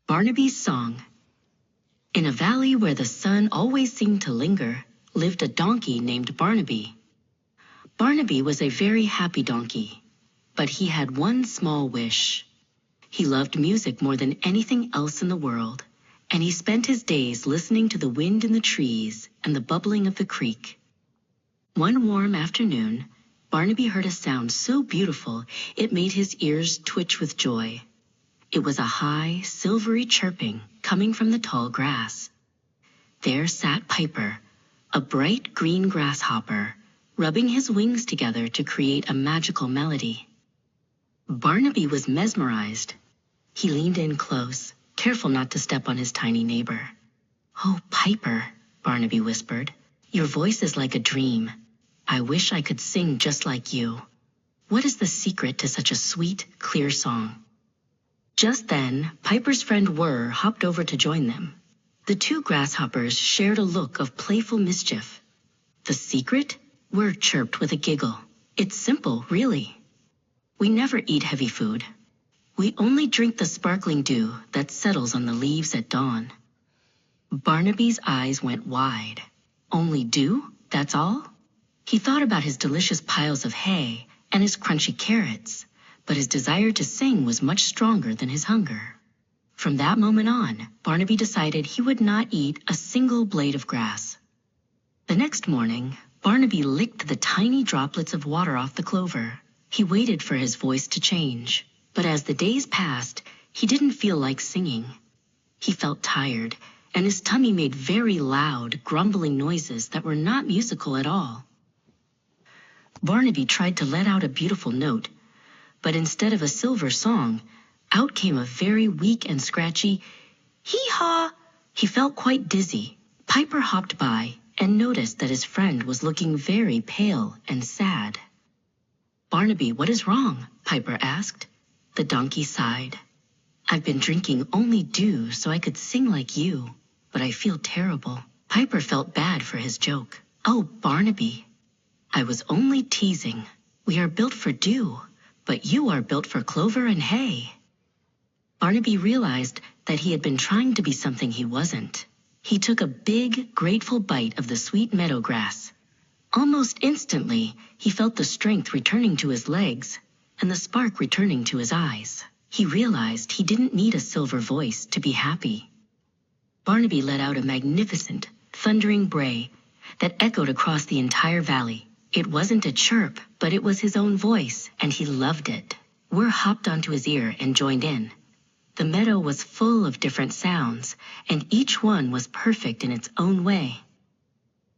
Barnaby's Song. In a valley where the sun always seemed to linger, lived a donkey named Barnaby. Barnaby was a very happy donkey, but he had one small wish. He loved music more than anything else in the world, and he spent his days listening to the wind in the trees and the bubbling of the creek. One warm afternoon, Barnaby heard a sound so beautiful it made his ears twitch with joy. It was a high, silvery chirping coming from the tall grass. There sat Piper, a bright green grasshopper, rubbing his wings together to create a magical melody. Barnaby was mesmerized. He leaned in close, careful not to step on his tiny neighbor. "Oh, Piper," Barnaby whispered, "your voice is like a dream. I wish I could sing just like you. What is the secret to such a sweet, clear song?" Just then, Piper's friend Whir hopped over to join them. The two grasshoppers shared a look of playful mischief. "The secret?" Whir chirped with a giggle. "It's simple, really. We never eat heavy food. We only drink the sparkling dew that settles on the leaves at dawn." Barnaby's eyes went wide. Only dew? That's all? He thought about his delicious piles of hay and his crunchy carrots, but his desire to sing was much stronger than his hunger. From that moment on, Barnaby decided he would not eat a single blade of grass. The next morning, Barnaby licked the tiny droplets of water off the clover. He waited for his voice to change, but as the days passed, he didn't feel like singing. He felt tired, and his tummy made very loud, grumbling noises that were not musical at all. Barnaby tried to let out a beautiful note, but instead of a silver song, out came a very weak and scratchy hee-haw. He felt quite dizzy. Piper hopped by and noticed that his friend was looking very pale and sad. "Barnaby, what is wrong?" Piper asked. The donkey sighed. "I've been drinking only dew so I could sing like you, but I feel terrible." Piper felt bad for his joke. "Oh, Barnaby, I was only teasing. We are built for dew, but you are built for clover and hay." Barnaby realized that he had been trying to be something he wasn't. He took a big, grateful bite of the sweet meadow grass. Almost instantly, he felt the strength returning to his legs and the spark returning to his eyes. He realized he didn't need a silver voice to be happy. Barnaby let out a magnificent, thundering bray that echoed across the entire valley. It wasn't a chirp, but it was his own voice, and he loved it. Whir hopped onto his ear and joined in. The meadow was full of different sounds, and each one was perfect in its own way.